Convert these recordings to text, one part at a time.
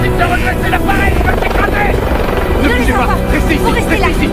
Dites de redresser l'appareil, il va s'écraser. Ne bougez pas. Restez ici, restez ici.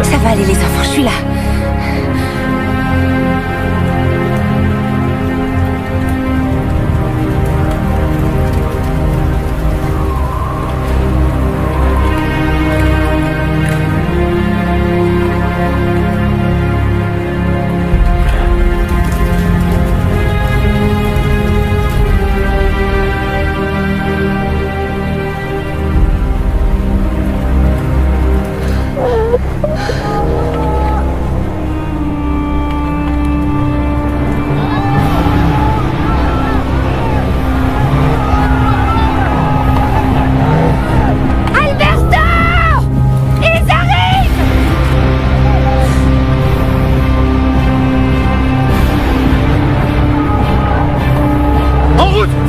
Ça va aller les enfants, je suis là.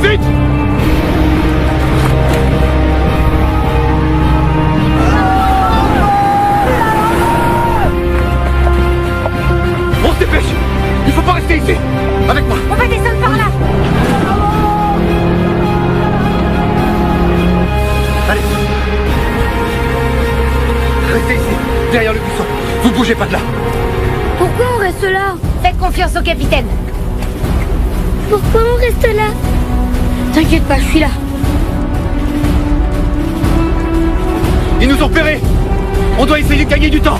Vite! On se dépêche! Il faut pas rester ici! Avec moi! On va descendre par là. Allez! Restez ici, derrière le buisson. Vous bougez pas de là! Pourquoi on reste là? Faites confiance au capitaine. Pourquoi on reste là? T'inquiète pas, je suis là. Ils nous ont repérés! On doit essayer de gagner du temps!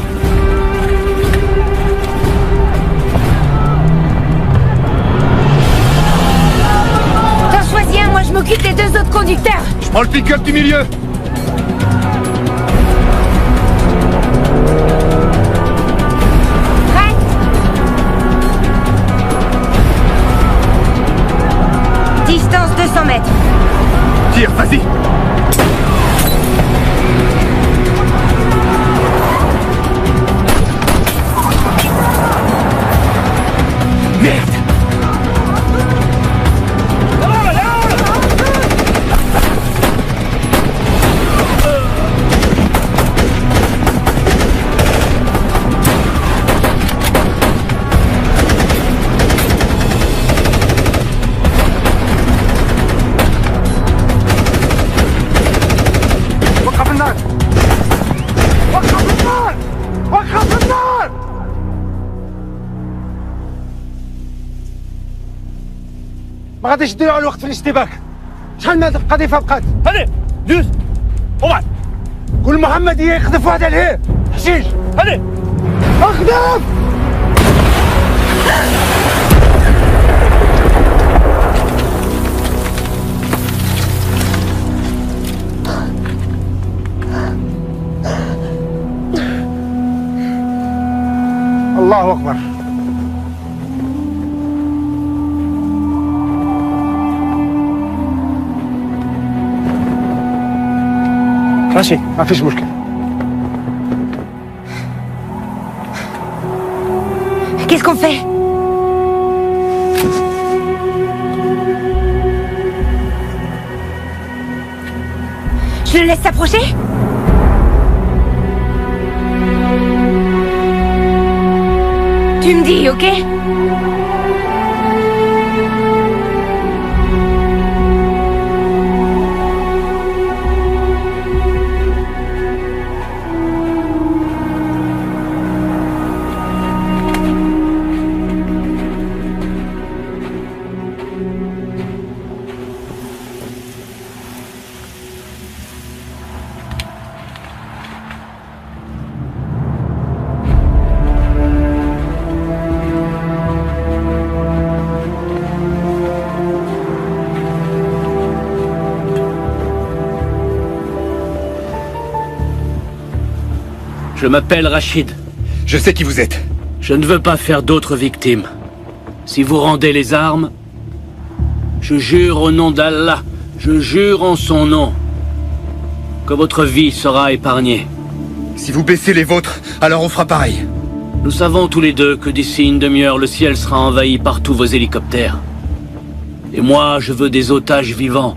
T'en choisis un, moi je m'occupe des deux autres conducteurs. Je prends le pick-up du milieu! Prête? Distance 200 mètres. Tire, vas-y! Merde! وقف النار! وقف النار! وقف النار! ما غاديش تضيعوا الوقت في الاشتباك. شحال من هاد القذيفه بقات؟ هذه دوز وبعد كل محمد يقذف واحد عليه حشيش. هذه اقذف! الله اكبر. ماشي ما فيش مشكلة. Qu'est-ce qu'on fait? Je le laisse s'approcher? Tu me dis, ok? Je m'appelle Rachid. Je sais qui vous êtes. Je ne veux pas faire d'autres victimes. Si vous rendez les armes, je jure au nom d'Allah, je jure en son nom, que votre vie sera épargnée. Si vous baissez les vôtres, alors on fera pareil. Nous savons tous les deux que d'ici une demi-heure, le ciel sera envahi par tous vos hélicoptères. Et moi, je veux des otages vivants.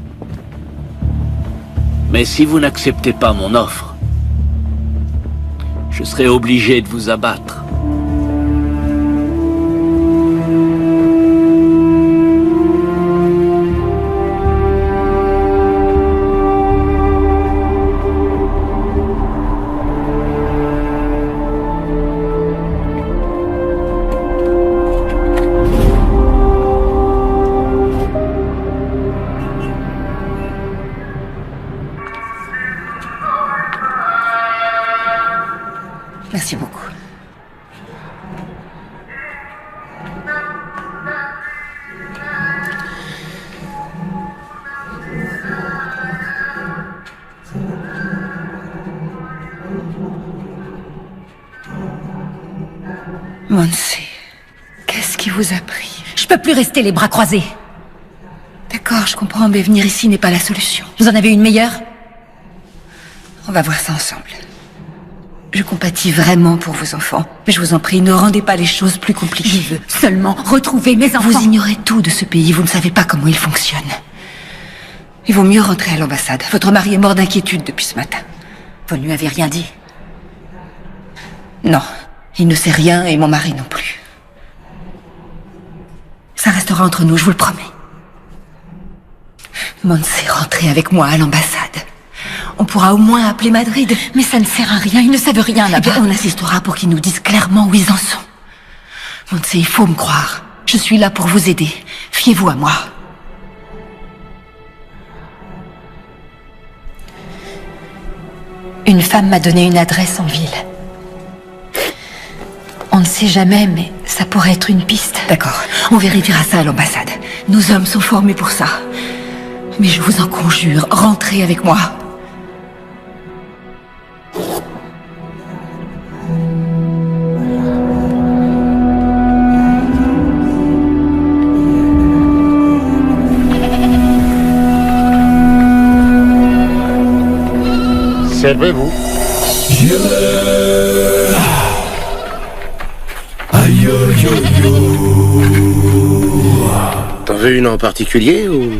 Mais si vous n'acceptez pas mon offre, je serai obligé de vous abattre. Merci beaucoup. Monse, qu'est-ce qui vous a pris? Je peux plus rester les bras croisés. D'accord, je comprends, mais venir ici n'est pas la solution. Vous en avez une meilleure? On va voir ça ensemble. Je compatis vraiment pour vos enfants, mais je vous en prie, ne rendez pas les choses plus compliquées. Je veux seulement retrouver mes enfants. Vous ignorez tout de ce pays, vous ne savez pas comment il fonctionne. Il vaut mieux rentrer à l'ambassade. Votre mari est mort d'inquiétude depuis ce matin. Vous ne lui avez rien dit? Non, il ne sait rien et mon mari non plus. Ça restera entre nous, je vous le promets. Monse, rentrez avec moi à l'ambassade. On pourra au moins appeler Madrid. Mais ça ne sert à rien, ils ne savent rien Eh là-bas. bien, on insistera pour qu'ils nous disent clairement où ils en sont. Monse, il faut me croire. Je suis là pour vous aider. Fiez-vous à moi. Une femme m'a donné une adresse en ville. On ne sait jamais, mais ça pourrait être une piste. D'accord, on vérifiera ça à l'ambassade. Nos hommes sont formés pour ça. Mais je vous en conjure, rentrez avec moi. Servez-vous. T'en veux une en particulier ou...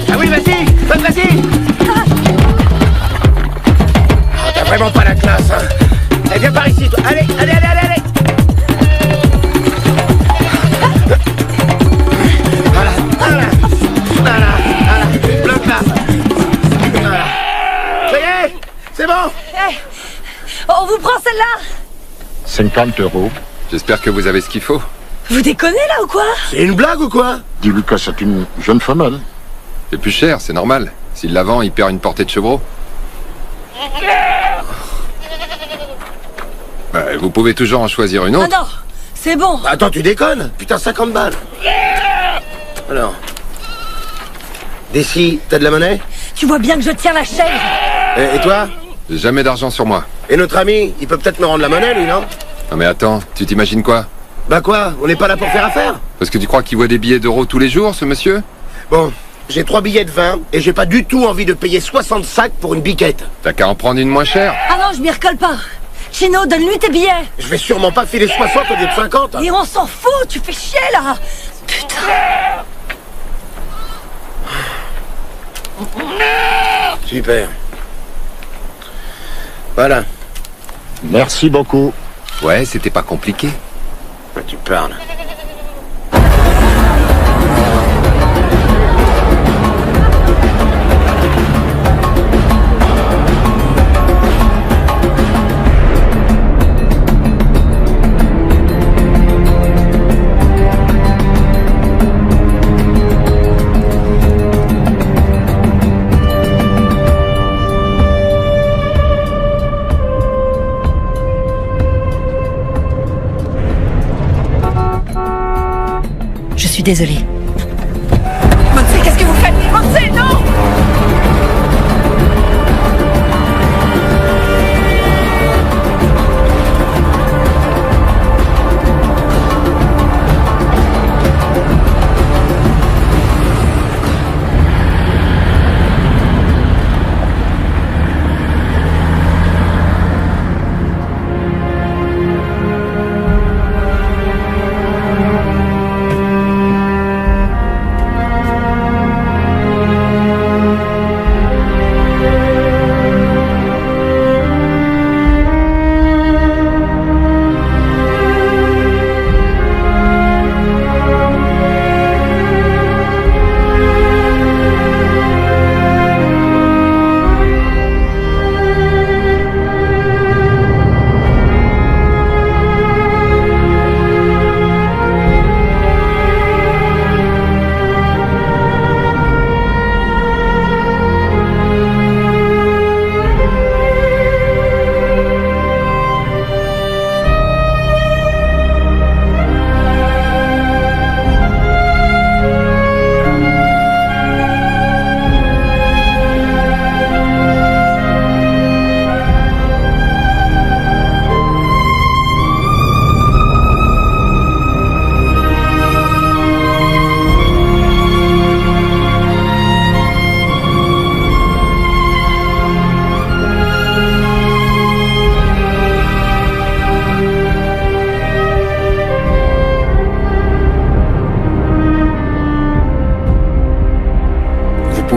Ah oui, vas-y, vas-y. T'as vraiment pas la classe, hein. Eh, viens par ici, toi. Allez. Voilà. Bloque là. Voilà. Ça y est, c'est bon. On vous prend celle-là? 50 €. J'espère que vous avez ce qu'il faut. Vous déconnez là ou quoi? C'est une blague ou quoi? Dis-lui que c'est une jeune femelle. C'est plus cher, c'est normal. S'il la vend, il perd une portée de chevreau. Vous pouvez toujours en choisir une Ah autre. non, c'est bon. Attends, tu déconnes? Putain, 50 balles. Alors. D'ici, t'as de la monnaie? Tu vois bien que je tiens la chaise. Et toi? J'ai jamais d'argent sur moi. Et notre ami, il peut peut-être me rendre la monnaie, lui, non? Non mais attends, tu t'imagines quoi? Bah quoi? On n'est pas là pour faire affaire? Parce que tu crois qu'il voit des billets d'euros tous les jours, ce monsieur? Bon, j'ai 3 billets de 20 et j'ai pas du tout envie de payer 60 sacs pour une biquette. T'as qu'à en prendre une moins chère. Ah non, je m'y recolle pas. Chino, donne-lui tes billets. Je vais sûrement pas filer 60 au lieu de 50. Et on s'en fout, tu fais chier là. Putain. Super. Voilà. Merci beaucoup. Ouais, c'était pas compliqué. Tu parles. Je suis désolée. Monse, qu'est-ce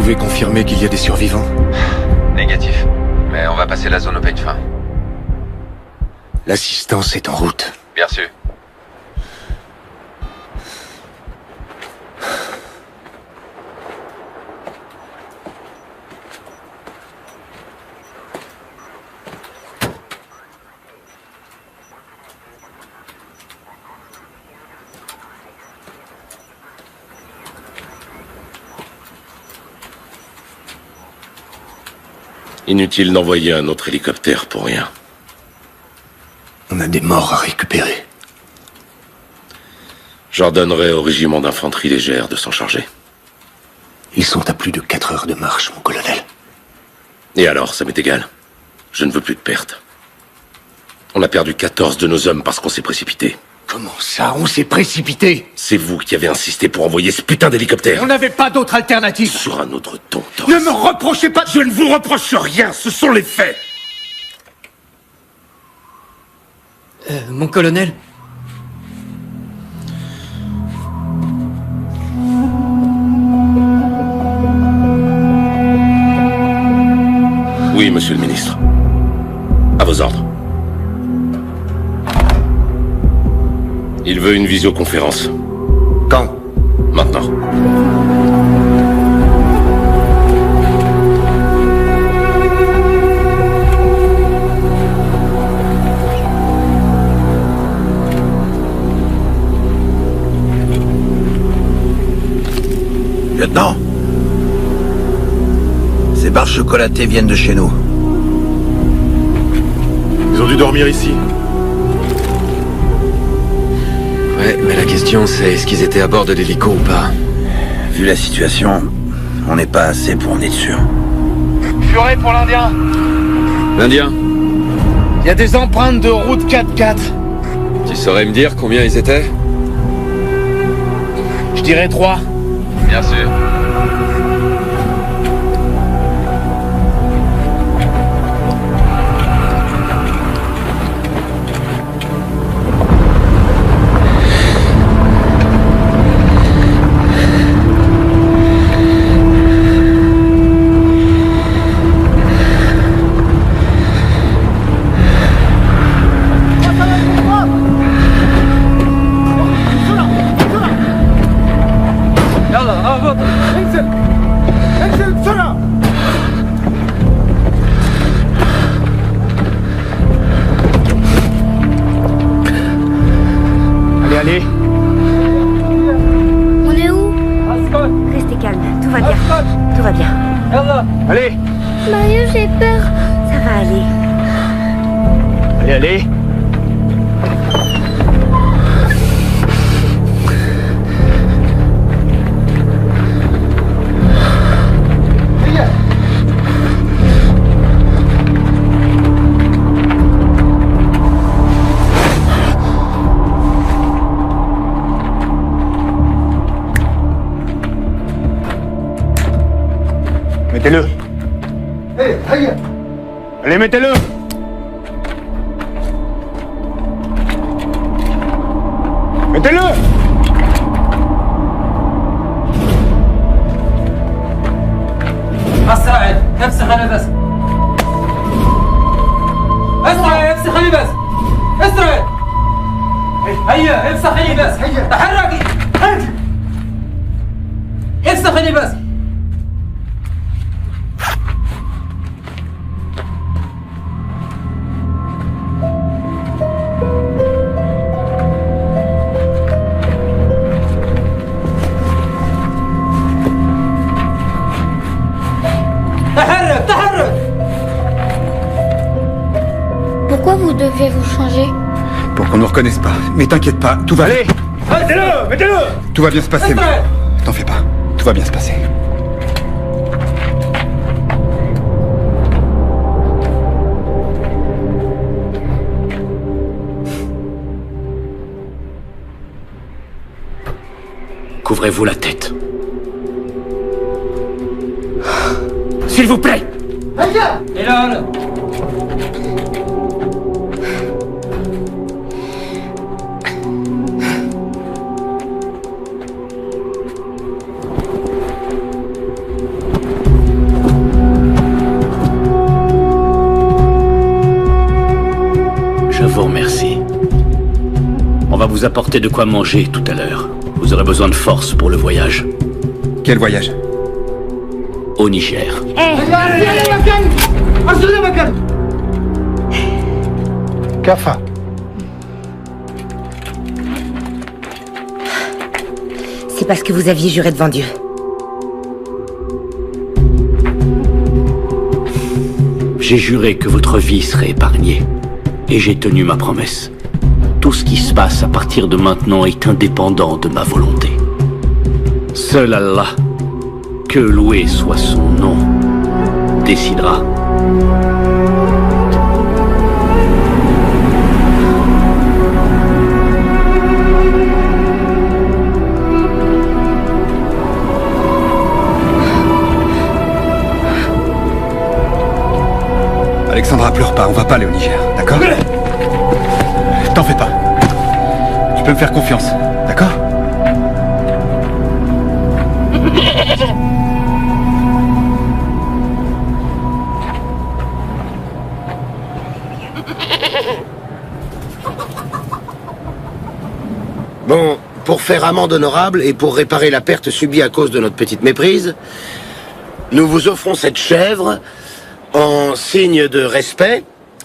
pouvez confirmer qu'il y a des survivants? Négatif. Mais on va passer la zone au peigne fin. L'assistance est en route. Bien sûr. Inutile d'envoyer un autre hélicoptère pour rien. On a des morts à récupérer. J'ordonnerai au régiment d'infanterie légère de s'en charger. Ils sont à plus de 4 heures de marche, mon colonel. Et alors, ça m'est égal. Je ne veux plus de pertes. On a perdu 14 de nos hommes parce qu'on s'est précipité. Comment ça, on s'est précipité? C'est vous qui avez insisté pour envoyer ce putain d'hélicoptère. On n'avait pas d'autre alternative. Sur un autre ton, Torres. Ne me reprochez pas. Je ne vous reproche rien, ce sont les faits. Mon colonel? Oui, monsieur le ministre. À vos ordres. Il veut une visioconférence. Quand? Maintenant. Lieutenant, ces barres chocolatées viennent de chez nous. Ils ont dû dormir ici. Ouais, mais la question c'est est-ce qu'ils étaient à bord de l'hélico ou pas? Vu la situation, on n'est pas assez pour en être sûr. Furet pour l'Indien. L'Indien? Il y a des empreintes de route 4x4. Tu saurais me dire combien ils étaient? Je dirais 3. Bien sûr. Allez. On est où? Restez calme, tout va bien. Tout va bien. Allez. Mario, j'ai peur. Ça va aller. Allez. Mettez-le. Allez, mettez-le. Mettez-le. اسرع افسخ انا بس اسرع افسخ لي بس اسرع هيا افسخ لي بس تحركي افسخ لي بس Pourquoi vous devez vous changer? Pour qu'on nous reconnaisse pas. Mais t'inquiète pas, tout va... Allez. Mettez-le. Mettez-le. Tout va bien se passer. T'en fais pas. Tout va bien se passer. Couvrez-vous la tête. S'il vous plaît. Et là Je vous remercie. On va vous apporter de quoi manger tout à l'heure. Vous aurez besoin de force pour le voyage. Quel voyage? Au Niger. Kafa. C'est parce que vous aviez juré devant Dieu. J'ai juré que votre vie serait épargnée. Et j'ai tenu ma promesse. Tout ce qui se passe à partir de maintenant est indépendant de ma volonté. Seul Allah, que loué soit son nom, décidera. Alexandra, pleure pas, on va pas aller au Niger, d'accord? T'en fais pas. Tu peux me faire confiance, d'accord? Bon, pour faire amende honorable et pour réparer la perte subie à cause de notre petite méprise, nous vous offrons cette chèvre en signe de respect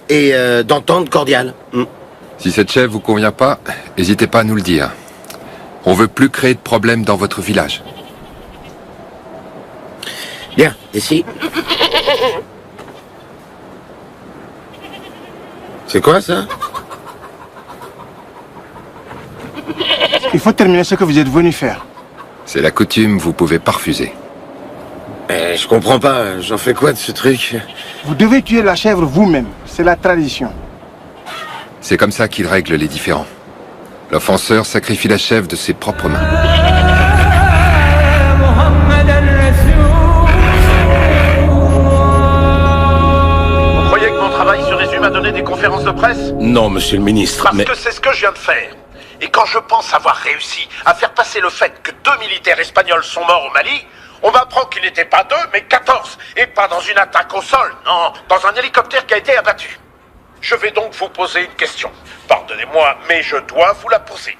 et d'entente cordiale. Si cette chèvre vous convient pas, n'hésitez pas à nous le dire. On veut plus créer de problèmes dans votre village. Bien, ici. C'est quoi ça? Il faut terminer ce que vous êtes venu faire. C'est la coutume, vous pouvez pas refuser. Je comprends pas, j'en fais quoi de ce truc? Vous devez tuer la chèvre vous-même, c'est la tradition. C'est comme ça qu'il règle les différends. L'offenseur sacrifie la chèvre de ses propres mains. Vous croyez que mon travail se résume à donner des conférences de presse? Non, monsieur le ministre, Parce que c'est ce que je viens de faire. Et quand je pense avoir réussi à faire passer le fait que 2 militaires espagnols sont morts au Mali, on m'apprend qu'ils n'étaient pas 2, mais 14. Et pas dans une attaque au sol, non, dans un hélicoptère qui a été abattu. Je vais donc vous poser une question. Pardonnez-moi, mais je dois vous la poser.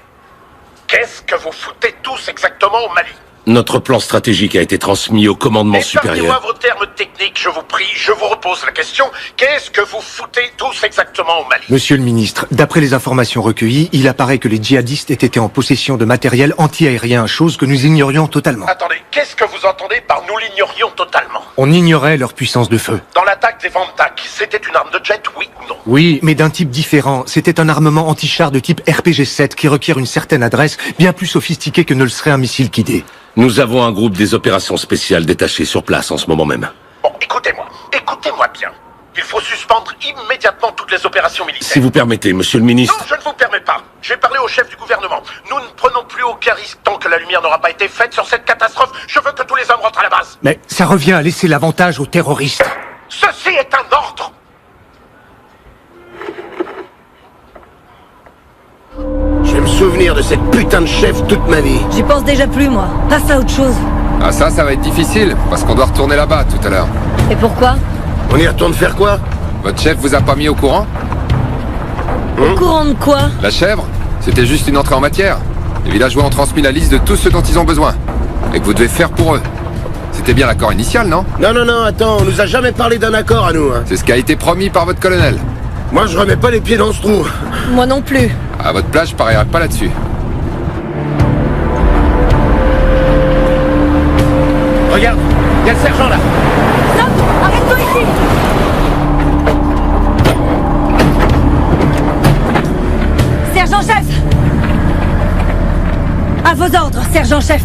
Qu'est-ce que vous foutez tous exactement au Mali? notre plan stratégique a été transmis au commandement supérieur. Épargnez-moi vos termes techniques, je vous prie, je vous repose la question. Qu'est-ce que vous foutez tous exactement au Mali? Monsieur le ministre, d'après les informations recueillies, il apparaît que les djihadistes étaient en possession de matériel anti-aérien, chose que nous ignorions totalement. Attendez, qu'est-ce que vous entendez par nous l'ignorions totalement? On ignorait leur puissance de feu. Dans l'attaque des Vantak, c'était une arme de jet, oui ou non? Oui, mais d'un type différent. C'était un armement anti-char de type RPG-7 qui requiert une certaine adresse, bien plus sophistiquée que ne le serait un missile guidé. Nous avons un groupe des opérations spéciales détaché sur place en ce moment même. Bon, écoutez-moi bien. Il faut suspendre immédiatement toutes les opérations militaires. Si vous permettez, monsieur le ministre... Non, je ne vous permets pas. J'ai parlé au chef du gouvernement. Nous ne prenons plus aucun risque tant que la lumière n'aura pas été faite sur cette catastrophe. Je veux que tous les hommes rentrent à la base. Mais ça revient à laisser l'avantage aux terroristes. Ceci est un ordre. Je vais me souvenir de cette putain de chef toute ma vie. J'y pense déjà plus, moi. Passe à autre chose. Ah ça va être difficile, parce qu'on doit retourner là-bas tout à l'heure. Et pourquoi? On y retourne faire quoi? Votre chef vous a pas mis au courant? Au courant de quoi? La chèvre? C'était juste une entrée en matière. Les villageois ont transmis la liste de tout ce dont ils ont besoin. Et que vous devez faire pour eux. C'était bien l'accord initial, non? Non, attends, on nous a jamais parlé d'un accord à nous. Hein. C'est ce qui a été promis par votre colonel. Moi, je remets pas les pieds dans ce trou. Moi non plus. À votre place, je parierais pas là-dessus. Regarde, il y a le sergent là. Stop! Arrête-toi ici! Sergent-chef! À vos ordres, sergent-chef.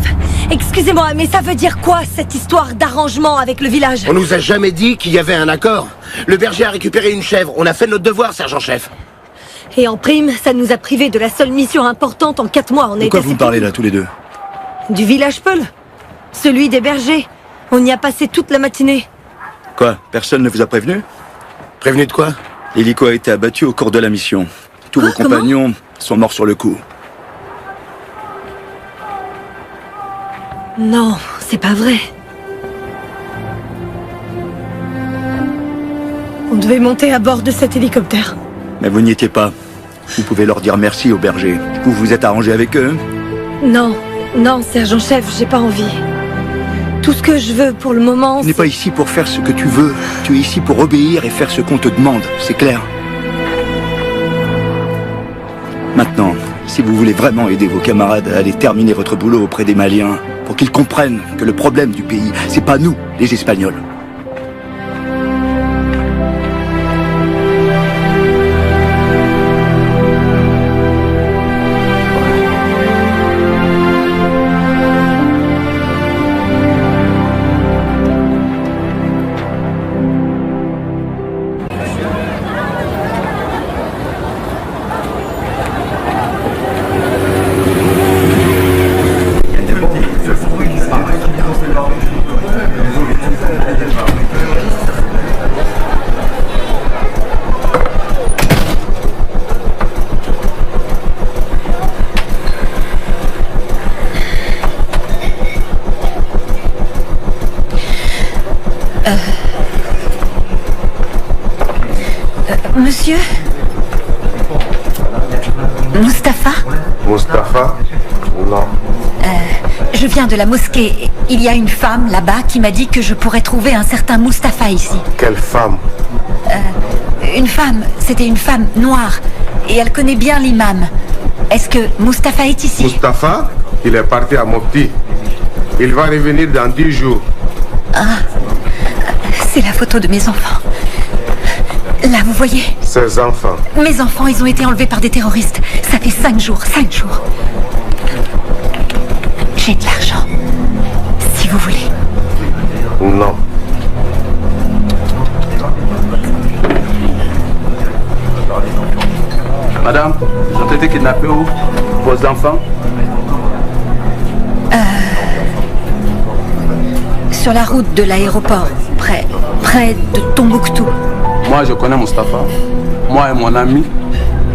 Excusez-moi, mais ça veut dire quoi, cette histoire d'arrangement avec le village? On nous a jamais dit qu'il y avait un accord. Le berger a récupéré une chèvre. On a fait notre devoir, sergent-chef. Et en prime, ça nous a privés de la seule mission importante en 4 mois. De quoi vous me parlez là, tous les deux? Du village Peul. Celui des bergers. On y a passé toute la matinée. Quoi? Personne ne vous a prévenu? Prévenu de quoi? L'hélico a été abattu au cours de la mission. Tous vos compagnons sont morts sur le coup. Non, c'est pas vrai. On devait monter à bord de cet hélicoptère. Mais vous n'y étiez pas. Vous pouvez leur dire merci au berger. Vous vous êtes arrangé avec eux? Non, non, sergent-chef, j'ai pas envie. Tout ce que je veux pour le moment, Tu n'es pas ici pour faire ce que tu veux. Tu es ici pour obéir et faire ce qu'on te demande. C'est clair? Maintenant, si vous voulez vraiment aider vos camarades à aller terminer votre boulot auprès des Maliens, pour qu'ils comprennent que le problème du pays, c'est pas nous, les Espagnols. Monsieur Mustapha? Mustapha? Non. Je viens de la mosquée. Il y a une femme là-bas qui m'a dit que je pourrais trouver un certain Mustapha ici. Quelle femme? Une femme. C'était une femme noire. Et elle connaît bien l'imam. Est-ce que Mustapha est ici? Mustapha? Il est parti à Mopti. Il va revenir dans 10 jours. Ah, c'est la photo de mes enfants. Là, vous voyez? Ses enfants. Mes enfants, ils ont été enlevés par des terroristes. Ça fait 5 jours, 5 jours. J'ai de l'argent. Si vous voulez. Non. Madame, ils ont été kidnappés où? Vos enfants? Sur la route de l'aéroport, près de Tombouctou. Moi, je connais Mustapha. Moi et mon ami,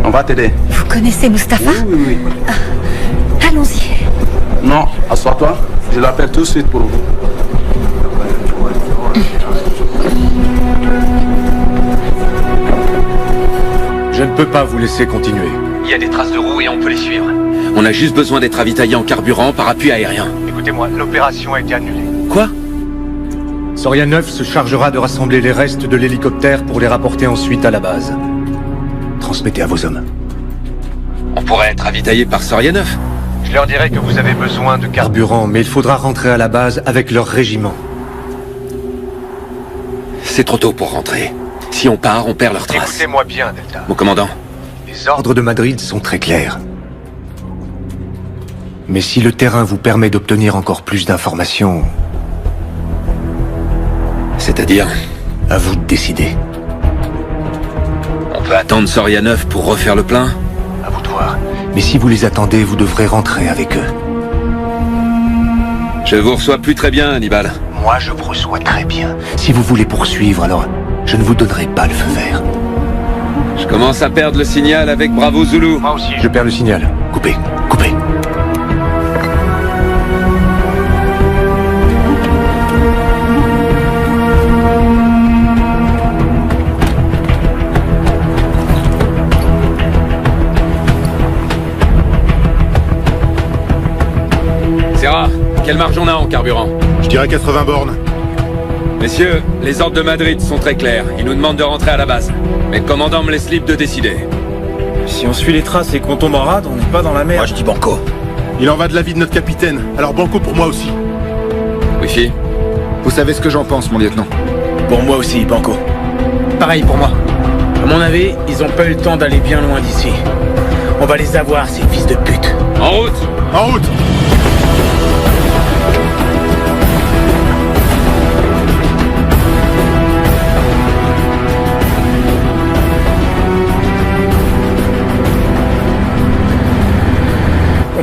on va t'aider. Vous connaissez Mustapha? Oui. Allons-y. Non, assois-toi. Je l'appelle tout de suite pour vous. Je ne peux pas vous laisser continuer. Il y a des traces de roues et on peut les suivre. On a juste besoin d'être ravitaillé en carburant par appui aérien. Écoutez-moi, l'opération a été annulée. Quoi? Soria 9 se chargera de rassembler les restes de l'hélicoptère pour les rapporter ensuite à la base. Transmettez à vos hommes. On pourrait être ravitaillé par Soria 9. Je leur dirai que vous avez besoin de Carburant, mais il faudra rentrer à la base avec leur régiment. C'est trop tôt pour rentrer. Si on part, on perd leurs traces. Écoutez-moi bien, Delta. Mon commandant. Les ordres de Madrid sont très clairs. Mais si le terrain vous permet d'obtenir encore plus d'informations... C'est-à-dire? À vous de décider. On peut attendre Soria 9 pour refaire le plein? À vous de voir. Mais si vous les attendez, vous devrez rentrer avec eux. Je vous reçois plus très bien, Hannibal. Moi, je vous reçois très bien. Si vous voulez poursuivre, alors je ne vous donnerai pas le feu vert. Je commence à perdre le signal avec Bravo Zulu. Moi aussi. Je perds le signal. Coupez, coupez. Serra, quelle marge on a en carburant? Je dirais 80 bornes. Messieurs, les ordres de Madrid sont très clairs. Ils nous demandent de rentrer à la base. Mais le commandant me laisse libre de décider. Si on suit les traces et qu'on tombe en rade, on n'est pas dans la merde. Moi je dis banco. Il en va de la vie de notre capitaine. Alors banco pour moi aussi. Wifi? Vous savez ce que j'en pense, mon lieutenant? Pour moi aussi, banco. Pareil pour moi. À mon avis, ils ont pas eu le temps d'aller bien loin d'ici. On va les avoir, ces fils de pute. En route! En route!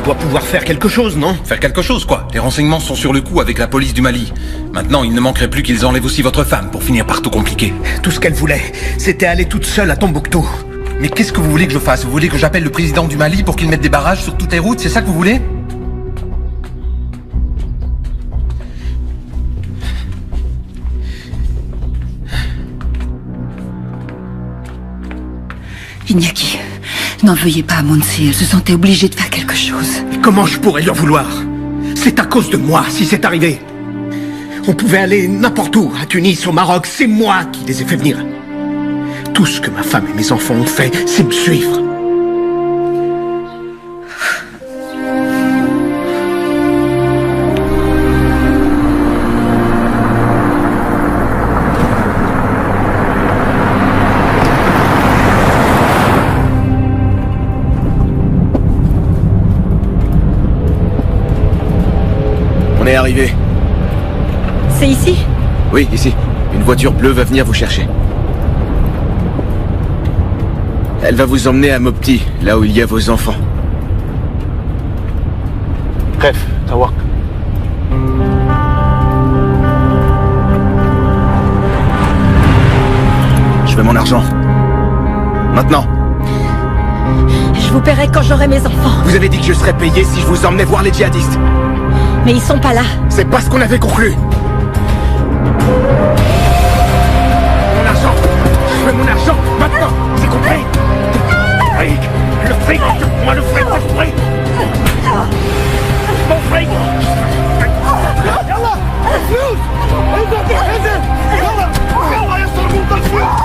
On doit pouvoir faire quelque chose, non? Faire quelque chose, quoi. Les renseignements sont sur le coup avec la police du Mali. Maintenant, il ne manquerait plus qu'ils enlèvent aussi votre femme pour finir par tout compliquer. Tout ce qu'elle voulait, c'était aller toute seule à Tombouctou. Mais qu'est-ce que vous voulez que je fasse? Vous voulez que j'appelle le président du Mali pour qu'il mette des barrages sur toutes les routes? C'est ça que vous voulez? Iñaki, N'en veuillez pas à Monsi, elle se sentait obligée de faire quelque chose. Comment je pourrais lui en vouloir? C'est à cause de moi si c'est arrivé. On pouvait aller n'importe où, à Tunis, au Maroc, c'est moi qui les ai fait venir. Tout ce que ma femme et mes enfants ont fait, c'est me suivre. On est arrivé. C'est ici? Oui, ici. Une voiture bleue va venir vous chercher. Elle va vous emmener à Mopti, là où il y a vos enfants. Bref, Tawak. Je veux mon argent. Maintenant. Je vous paierai quand j'aurai mes enfants. Vous avez dit que je serais payé si je vous emmenais voir les djihadistes. Mais ils sont pas là. C'est pas ce qu'on avait conclu. Mon argent. Je veux mon argent, maintenant. C'est compris? Fric. Le fric. Moi le fric, c'est compris? Mon fric. يلا الفلوس. انزل يلا يلا يسرقوا الفلوس.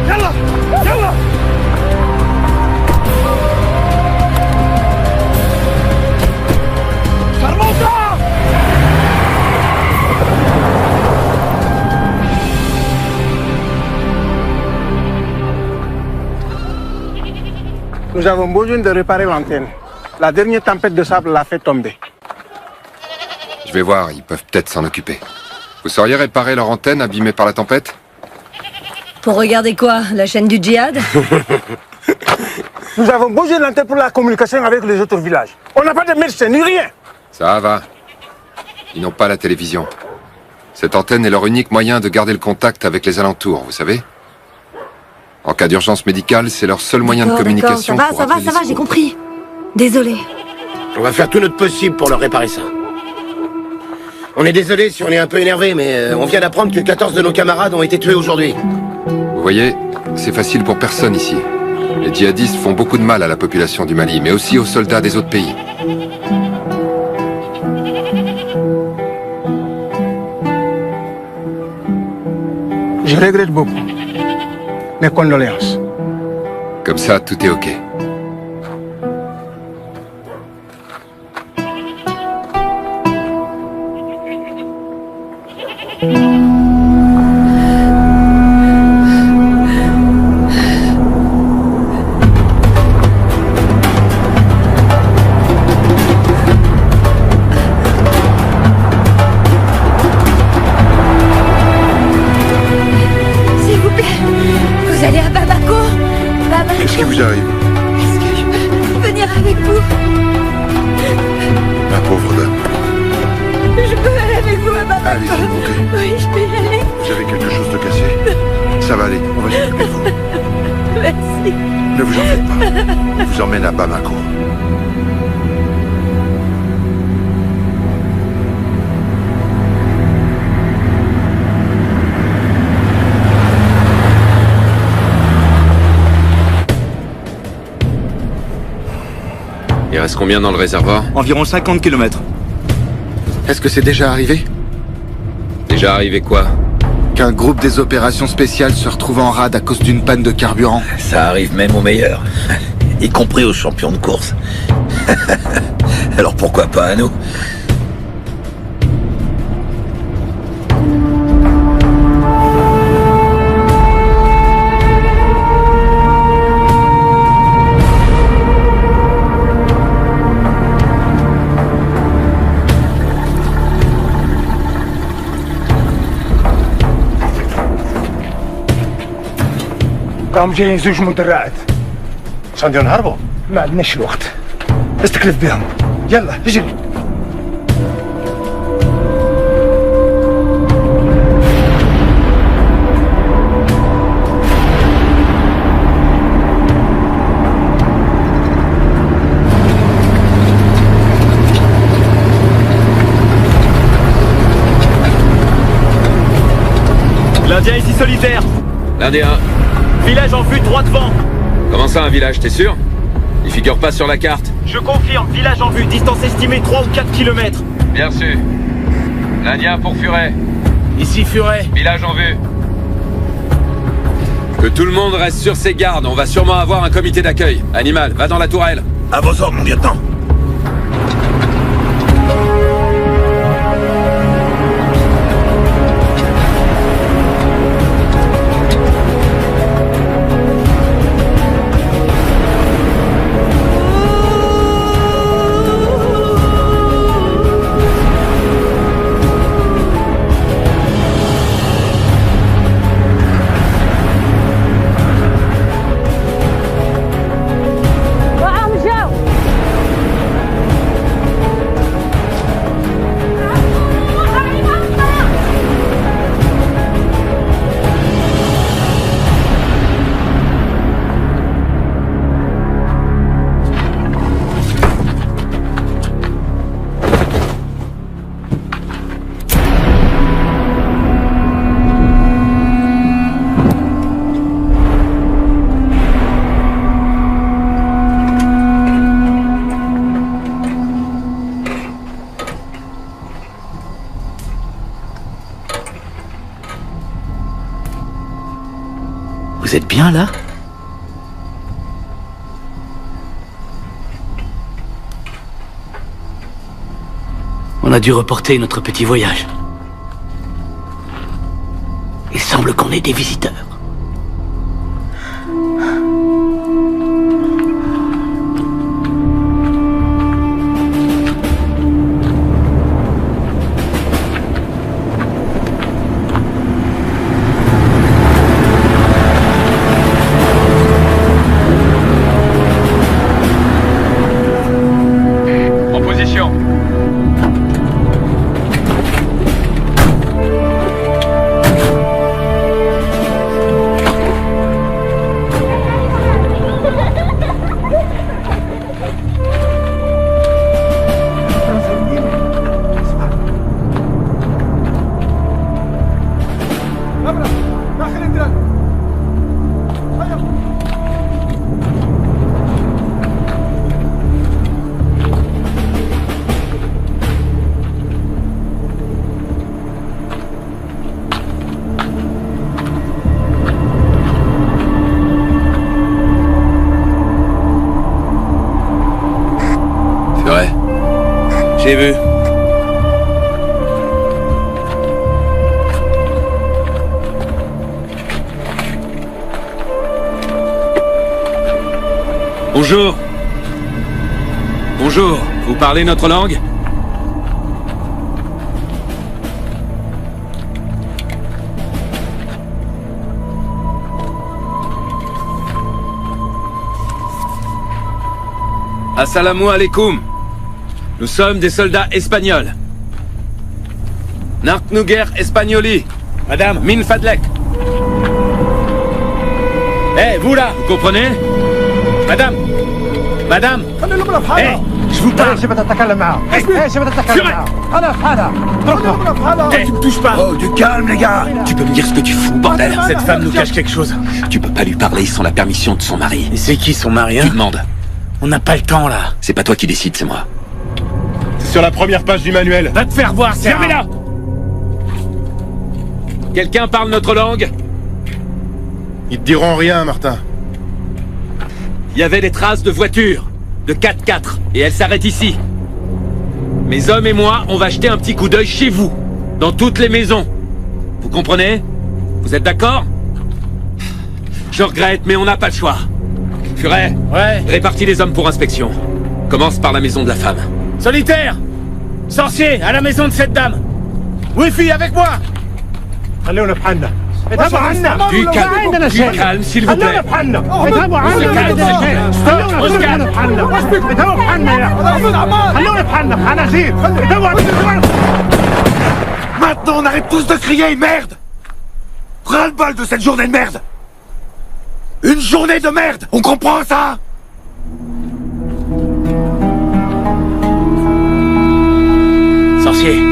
يلا يلا. Nous avons besoin de réparer l'antenne. La dernière tempête de sable l'a fait tomber. Je vais voir, ils peuvent peut-être s'en occuper. Vous sauriez réparer leur antenne abîmée par la tempête? Pour regarder quoi? La chaîne du djihad? Nous avons besoin de l'antenne pour la communication avec les autres villages. On n'a pas de médecin ni rien. Ça va. Ils n'ont pas la télévision. Cette antenne est leur unique moyen de garder le contact avec les alentours, vous savez? En cas d'urgence médicale, c'est leur seul moyen de communication. Ça va, j'ai compris. Désolé. On va faire tout notre possible pour leur réparer ça. On est désolé si on est un peu énervé, mais on vient d'apprendre que 14 de nos camarades ont été tués aujourd'hui. Vous voyez, c'est facile pour personne ici. Les djihadistes font beaucoup de mal à la population du Mali, mais aussi aux soldats des autres pays. Je regrette beaucoup. Mes condoléances. Comme ça, tout est OK. S'il vous plaît, vous allez à Bamako? Bamako. Qu'est-ce qui vous arrive? Est-ce que je peux venir avec vous? Ma pauvre dame. Je peux aller avec vous à Bamako? Allez, s'il vous plaît. Oui, je peux y aller. Vous avez quelque chose de cassé? Ça va aller, on va s'occuper de vous. Merci. Ne vous en faites pas. Je vous emmène à Bamako. Il reste combien dans le réservoir? Environ 50 km. Est-ce que c'est déjà arrivé? Déjà arrivé quoi? Qu'un groupe des opérations spéciales se retrouve en rade à cause d'une panne de carburant. Ça arrive même aux meilleurs, y compris aux champions de course. Alors pourquoi pas à nous? قام جايين زوج مدرعات. عشان بدهم ينهربوا. ما عندناش الوقت. استكلف بهم. يلا اجري. L'Indien ici solitaire. L'Indien. Village en vue, droit devant. Comment ça, un village, t'es sûr? Il figure pas sur la carte. Je confirme, village en vue, distance estimée 3 ou 4 km. Bien reçu. L'Indien pour Furet. Ici Furet. Village en vue. Que tout le monde reste sur ses gardes, on va sûrement avoir un comité d'accueil. Animal, va dans la tourelle. À vos ordres, mon lieutenant. Vous êtes bien là? On a dû reporter notre petit voyage. Il semble qu'on ait des visiteurs. En position. Ouais. J'ai vu. Bonjour. Bonjour. Vous parlez notre langue? Assalamu alaikum. Nous sommes des soldats espagnols. Narknuger Espagnoli. Madame. Min Fadlek. Eh, vous là, vous comprenez? Madame. Madame. Eh, je vous parle. Eh, tu me touches pas. Oh, du calme, les gars. Tu peux me dire ce que tu fous, bordel? Cette femme nous cache quelque chose. Tu peux pas lui parler sans la permission de son mari. Et c'est qui son mari, hein? Tu demandes. On n'a pas le temps, là. C'est pas toi qui décides, c'est moi. C'est sur la première page du manuel. Va te faire voir, c'est Fermez-la! Quelqu'un parle notre langue? Ils te diront rien, Martin. Il y avait des traces de voitures, de 4x4, et elles s'arrêtent ici. Mes hommes et moi, on va jeter un petit coup d'œil chez vous, dans toutes les maisons. Vous comprenez? Vous êtes d'accord? Je regrette, mais on n'a pas le choix. Furet, Ouais. répartis les hommes pour inspection. Commence par la maison de la femme. Solitaire. Sorcier, à la maison de cette dame. Wifi, avec moi. Du calme, s'il vous plaît. Maintenant, on arrête tous de crier, merde. Ras-le-bol de cette journée de merde. Une journée de merde, on comprend ça? Sorcier.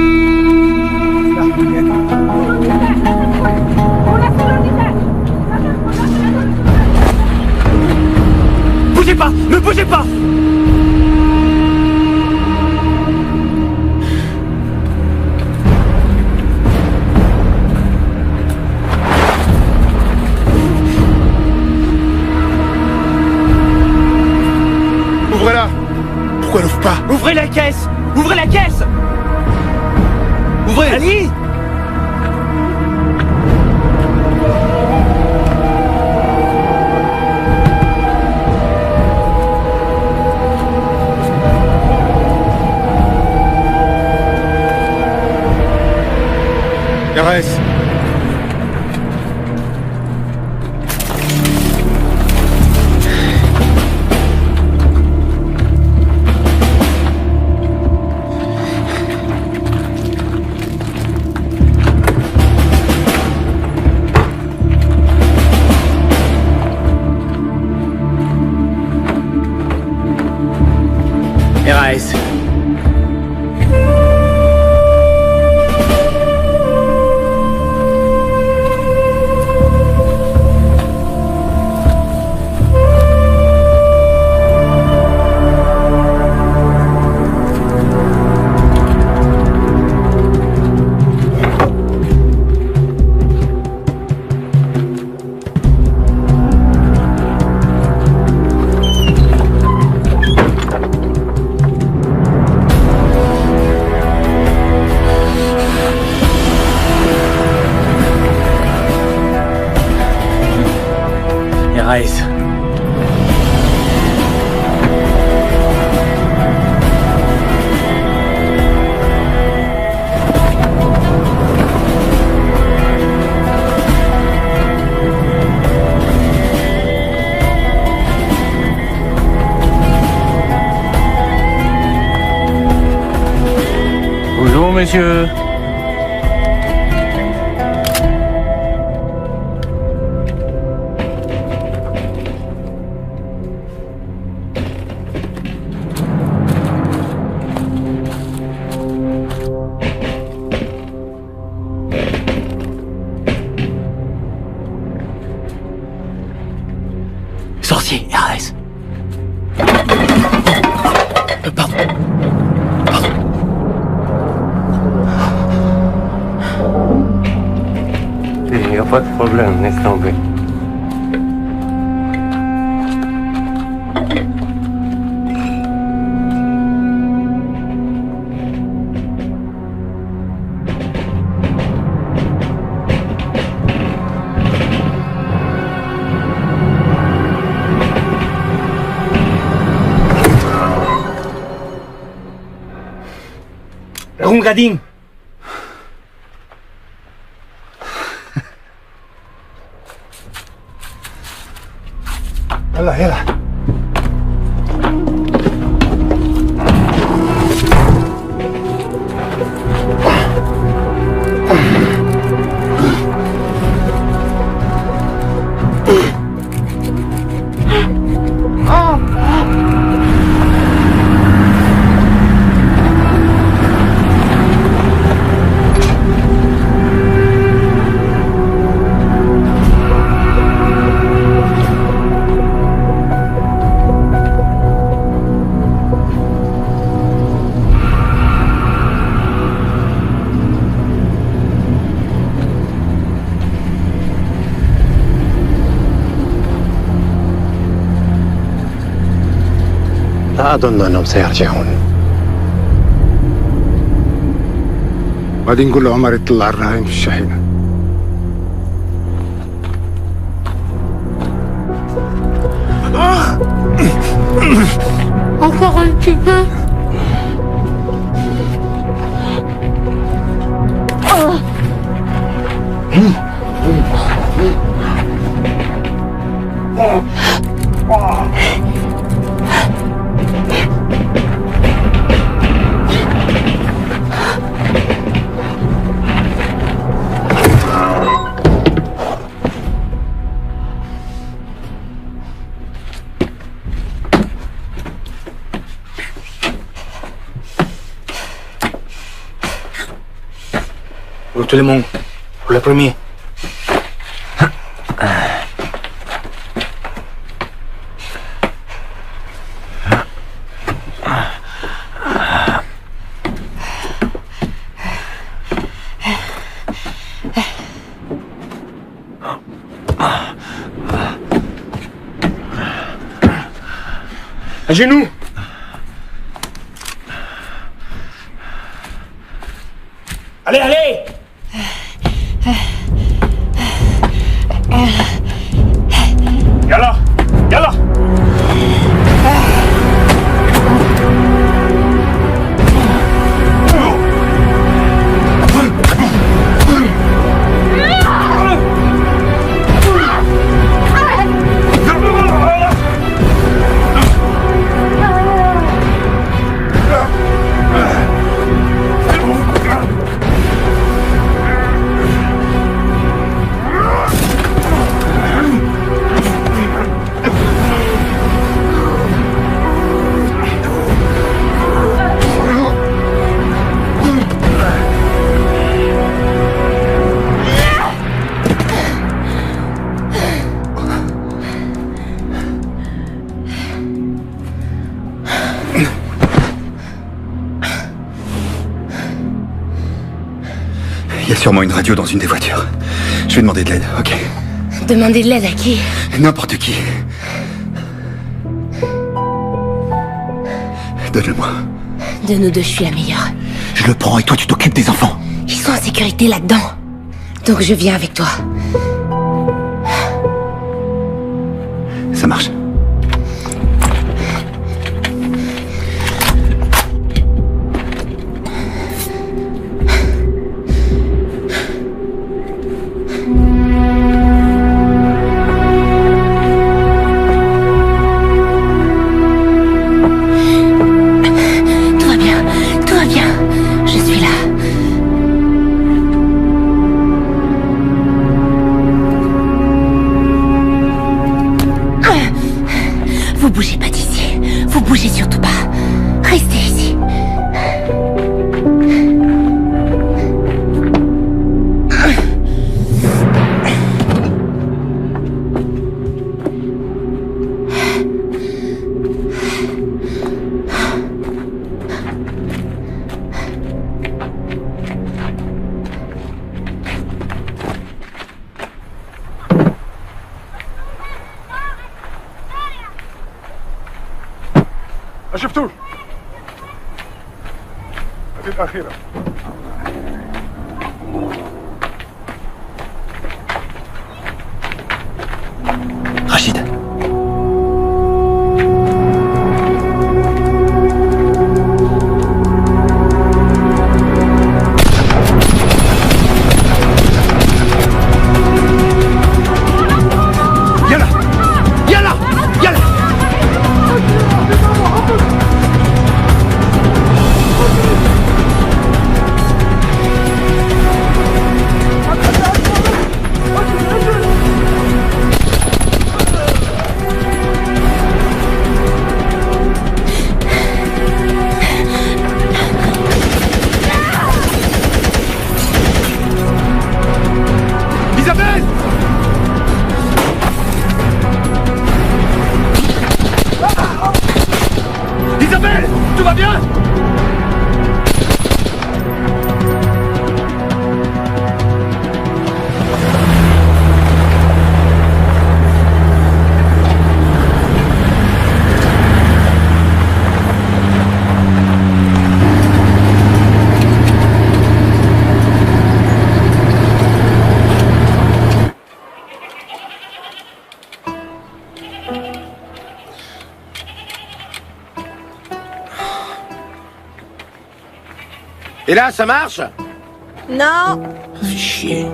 Ouvrez la caisse! Ouvrez la caisse! Ouvrez! Ali! RS. RAS. RAS. Bonjour, monsieur. Sorcier, RAS. Pardon. Il n'y a pas de problème, laisse tomber. Rungadin. يلا يلا لا أظن أنهم سيرجعون. بعدين نقول لعمر يطلع الرهائن في الشحنة. Encore un petit peu. Pour tout le monde. Pour le premier. À genoux. sûrement une radio dans une des voitures. Je vais demander de l'aide, ok? Demandez de l'aide à qui? N'importe qui. Donne-le-moi. De nous deux, je suis la meilleure. Je le prends et toi, tu t'occupes des enfants. Ils sont en sécurité là-dedans. Donc je viens avec toi. Ça marche. Tout va bien. Je suis là. Vous bougez pas d'ici. Vous bougez surtout pas. Restez ici. ما شفتوش هذه الأخيرة Rachid. يلا يلا يلا Isabelle! Isabelle! Tout va bien? Et là, ça marche? Non. Chier.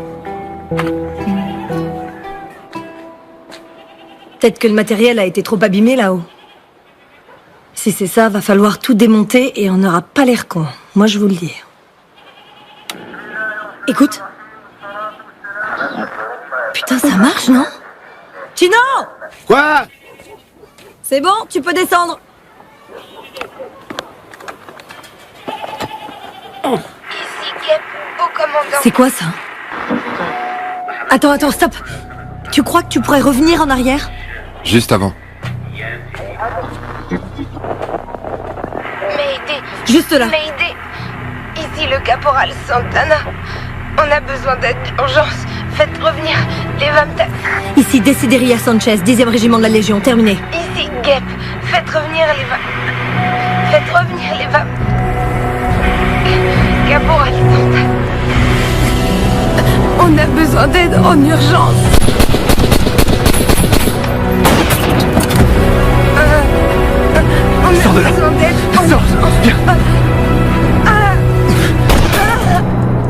Peut-être que le matériel a été trop abîmé là-haut. Si c'est ça, va falloir tout démonter et on n'aura pas l'air con. Moi, je vous le dis. Écoute. Putain, ça marche, non? Chino! Quoi? C'est bon, tu peux descendre. Ici, Gep, au commandant. C'est quoi ça? Attends, stop. Tu crois que tu pourrais revenir en arrière? Juste avant. Mayday. Juste là. Mayday. Ici le caporal Santana. On a besoin d'aide d'urgence. Faites revenir les Vamtak. Ici Desideria Sanchez, 10e régiment de la Légion, terminé. Ici Gep. Faites revenir les Vamtak. Caporal Santana. On a besoin d'aide en urgence. Sors de là. Sors. Viens.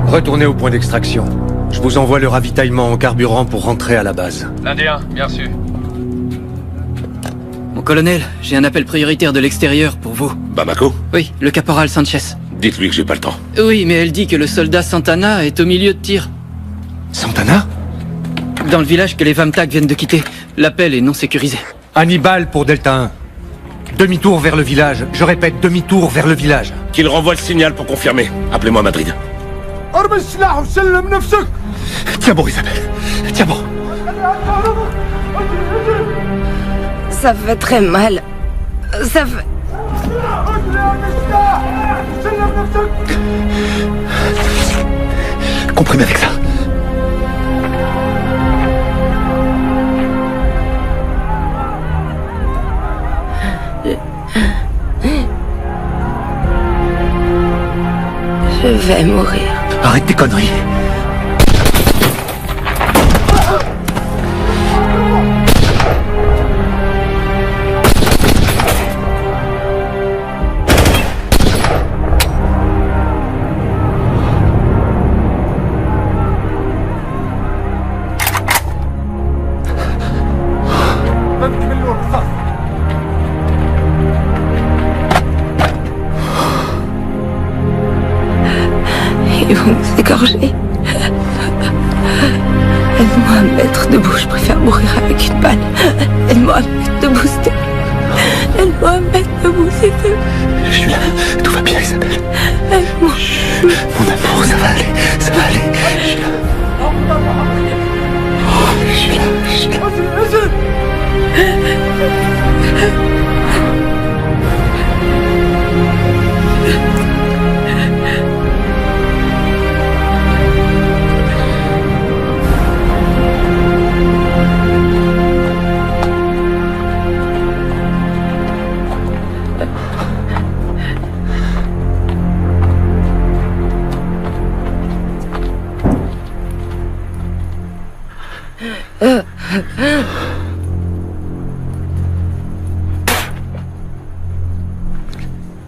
Retournez au point d'extraction. Je vous envoie le ravitaillement en carburant pour rentrer à la base. L'Indien, bien sûr. Mon colonel, j'ai un appel prioritaire de l'extérieur pour vous. Bamako? Oui, le caporal Sanchez. Dites-lui que j'ai pas le temps. Oui, mais elle dit que le soldat Santana est au milieu de tir. Santana? Dans le village que les Vamtak viennent de quitter. L'appel est non sécurisé. Hannibal pour Delta 1. Demi-tour vers le village. Je répète, demi-tour vers le village. Qu'il renvoie le signal pour confirmer. Appelez-moi à Madrid. Tiens bon, Isabelle. Tiens bon. Ça fait très mal. Ça fait... Comprimez avec ça. Je vais mourir. Arrête tes conneries. Ils vont nous égorger. Aide-moi à me mettre debout, je préfère mourir avec une balle. Aide-moi à me mettre debout, s'il te plaît. Aide-moi à me mettre debout, s'il te plaît. Je suis là, tout va bien, Isabelle. Aide-moi. Mon amour, ça va aller, ça va aller. Je suis là. Je suis là, je suis là.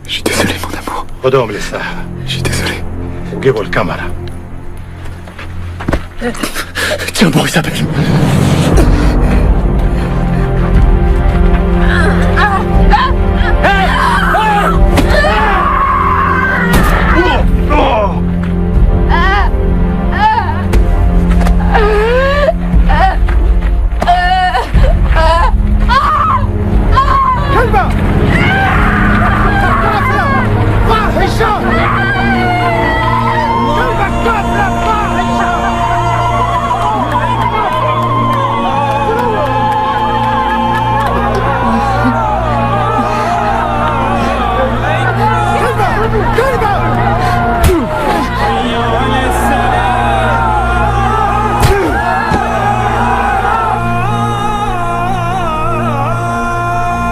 Je suis désolé, mon amour. خدوهم للساحة. Je suis désolé. وجيبوا الكاميرا. Tiens bon, Isabelle.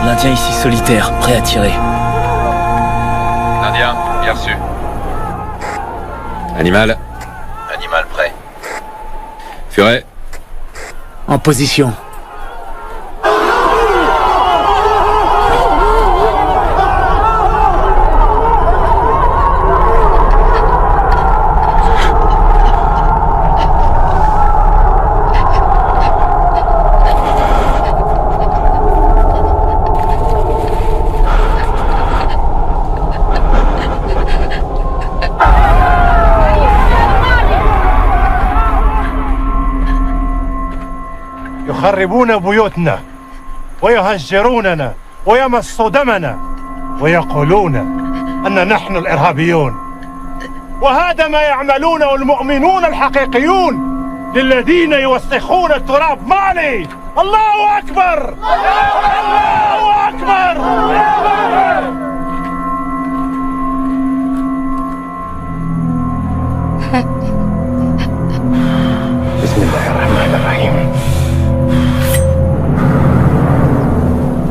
L'Indien ici solitaire, prêt à tirer. Indien, bien reçu. Animal. Animal prêt. Furet. En position. يخربون بيوتنا ويهجروننا ويمصوا دمنا ويقولون أن نحن الإرهابيون وهذا ما يعملونه المؤمنون الحقيقيون للذين يوسخون التراب مالي. الله أكبر. الله أكبر. بسم الله الرحمن الرحيم.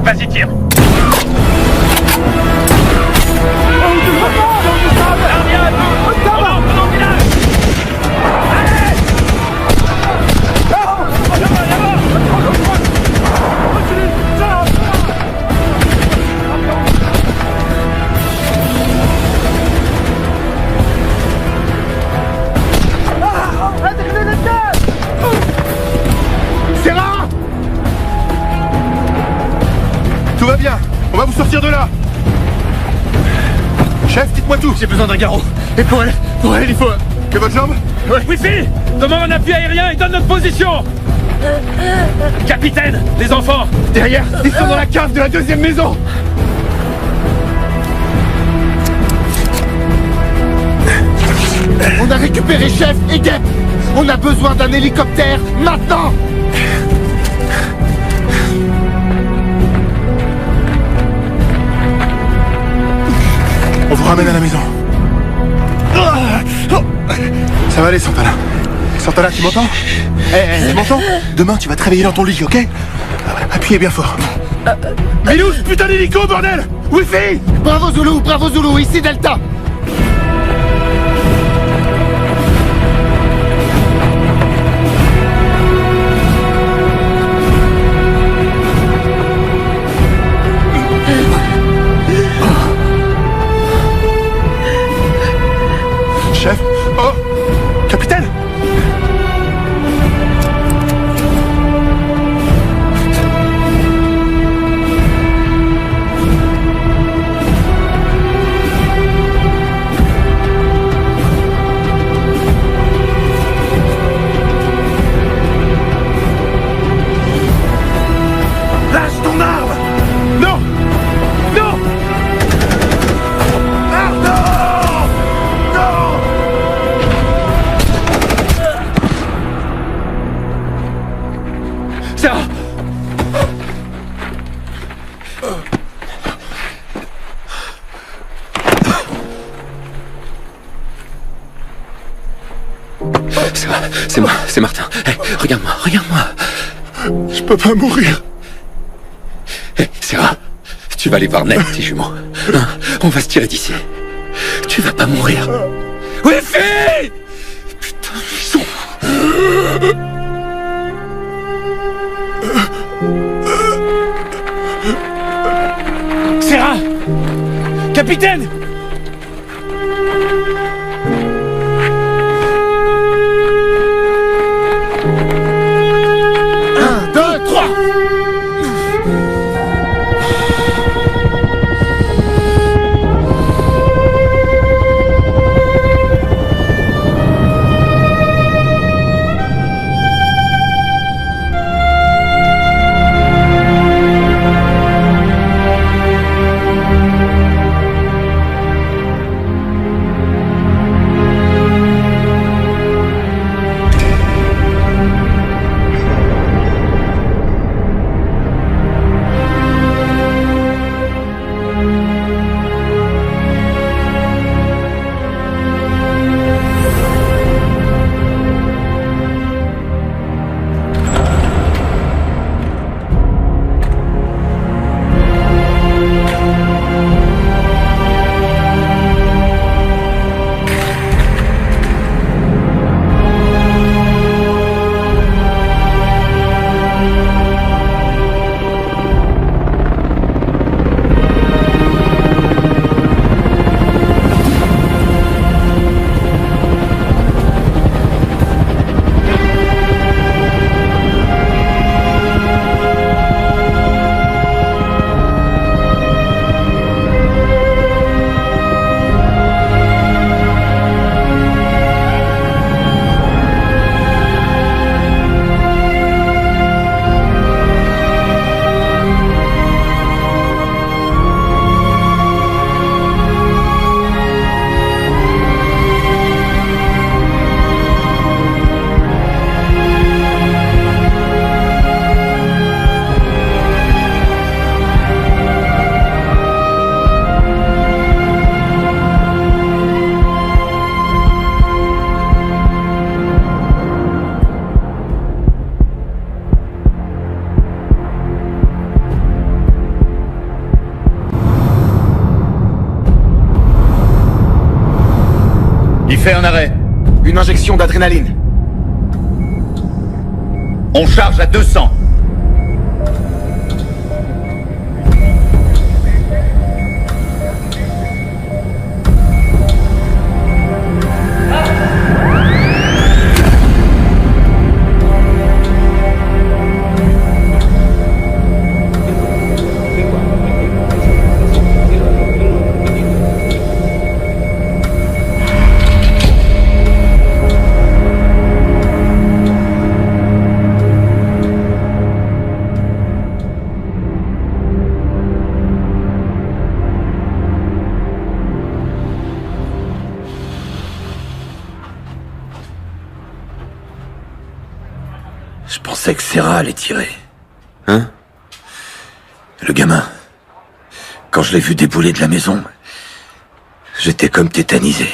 Vas-y, tire. Tout va bien. On va vous sortir de là. Chef, dites-moi tout. J'ai besoin d'un garrot. Et pour elle, il faut... Que votre jambe? Ouais. Wifi, demande un appui aérien et donne notre position. Capitaine, les enfants. Derrière, ils sont dans la cave de la deuxième maison. On a récupéré Chef et Guêpe. On a besoin d'un hélicoptère maintenant. On vous ramène à la maison. Ça va aller, Santana. Santana, tu m'entends? Tu m'entends? Demain, tu vas te réveiller dans ton lit, ok? Appuyez bien fort. Milou, ce putain d'hélico, bordel! Wi-Fi! Bravo Zulu, ici Delta. Chef? Oh! Capitaine! Lâche ton arme! Non! Non! Arnaud! Non! Sarah! Sarah, c'est moi, c'est Martin. Hey, regarde-moi, regarde-moi. Je peux pas mourir. Hey, Sarah, tu vas aller voir Ned, tes jumeaux. Hein, on va se tirer d'ici. Tu vas pas mourir. Wi-Fi! Putain, ils sont... Serra! Capitaine! Il fait un arrêt. Une injection d'adrénaline. On charge à 200. Je pensais que Serra allait tirer. Hein? Le gamin. Quand je l'ai vu débouler de la maison, j'étais comme tétanisé.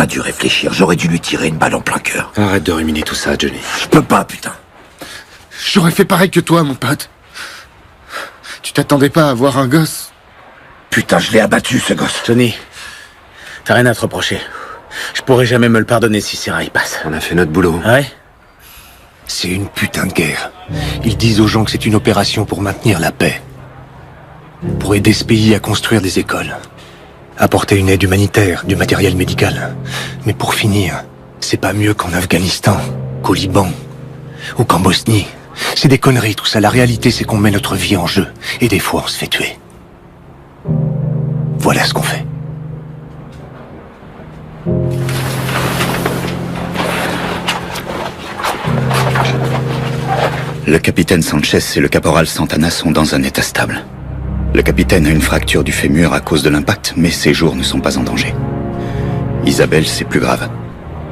pas dû réfléchir, j'aurais dû lui tirer une balle en plein cœur. Arrête de ruminer tout ça, Johnny. Je peux pas, putain. J'aurais fait pareil que toi, mon pote. Tu t'attendais pas à avoir un gosse? Putain, je l'ai abattu, ce gosse. Johnny, t'as rien à te reprocher. Je pourrais jamais me le pardonner si Sarah y passe. On a fait notre boulot. Ah ouais? C'est une putain de guerre. Ils disent aux gens que c'est une opération pour maintenir la paix. Pour aider ce pays à construire des écoles. Apporter une aide humanitaire, du matériel médical. Mais pour finir, c'est pas mieux qu'en Afghanistan, qu'au Liban, ou qu'en Bosnie. C'est des conneries tout ça. La réalité, c'est qu'on met notre vie en jeu. Et des fois, on se fait tuer. Voilà ce qu'on fait. Le capitaine Sanchez et le caporal Santana sont dans un état stable. Le capitaine a une fracture du fémur à cause de l'impact, mais ses jours ne sont pas en danger. Isabelle, c'est plus grave.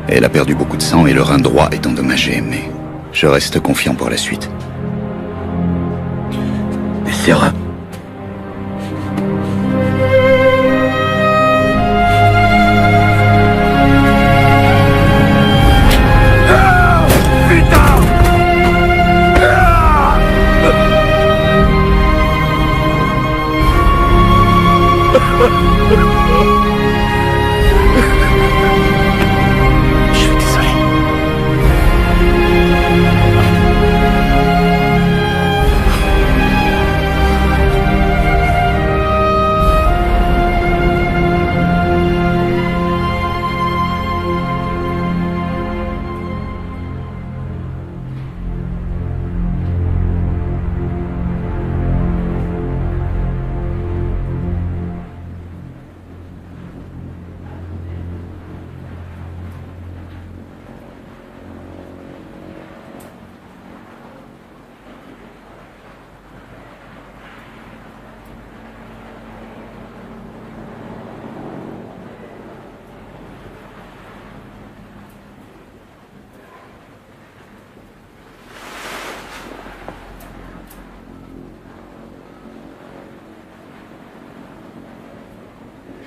Elle a perdu beaucoup de sang et le rein droit est endommagé, mais je reste confiant pour la suite. Et Sarah?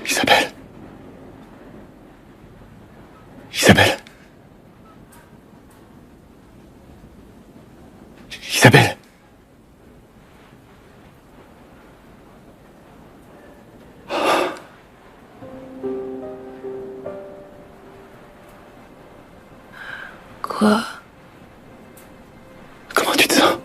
Isabelle. Isabelle. Isabelle. Quoi? Comment tu te sens?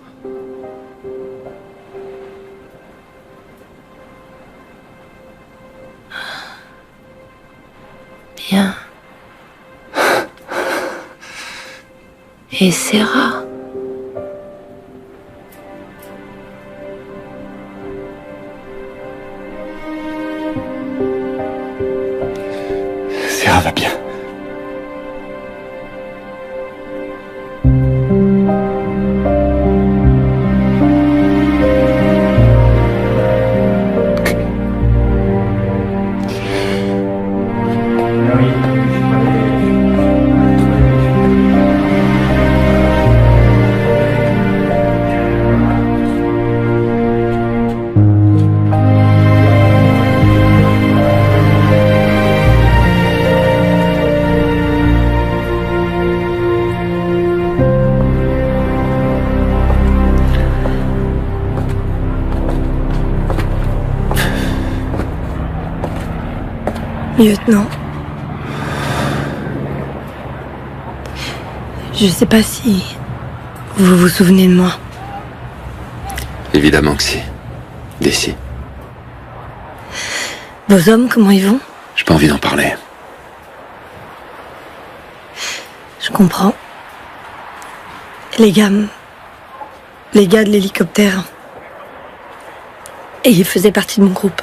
Bien. Et Sarah? Sarah va bien. Lieutenant. Je sais pas si vous vous souvenez de moi. Évidemment que si. D'ici. Vos hommes, comment ils vont? J'ai pas envie d'en parler. Je comprends. Les gars de l'hélicoptère. Et ils faisaient partie de mon groupe.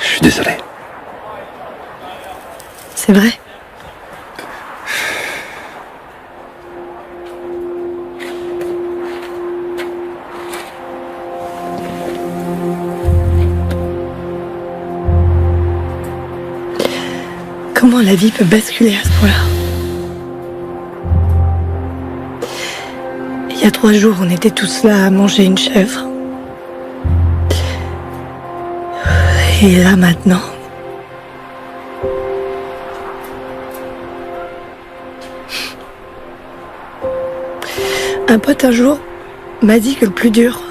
Je suis désolé. C'est vrai? Comment la vie peut basculer à ce point-là? Il y a 3 jours, on était tous là à manger une chèvre. Et là maintenant, un pote un jour m'a dit que le plus dur,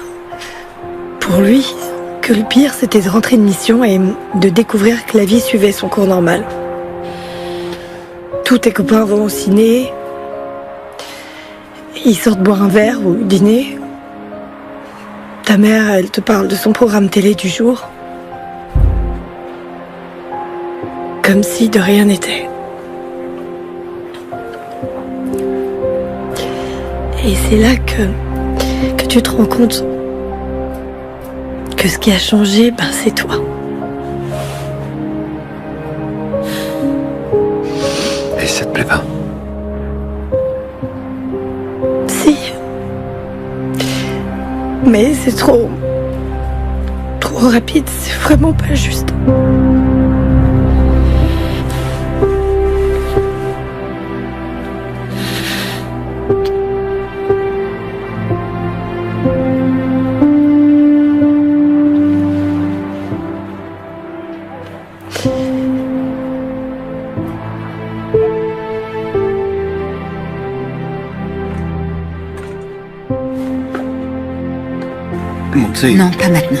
pour lui, que le pire c'était de rentrer de mission et de découvrir que la vie suivait son cours normal. Tous tes copains vont au ciné, ils sortent boire un verre ou dîner. Ta mère, elle te parle de son programme télé du jour. Comme si de rien n'était. Et c'est là que tu te rends compte que ce qui a changé, c'est toi. Et ça te plaît pas? Si. Mais c'est trop rapide, c'est vraiment pas juste. Non, pas maintenant.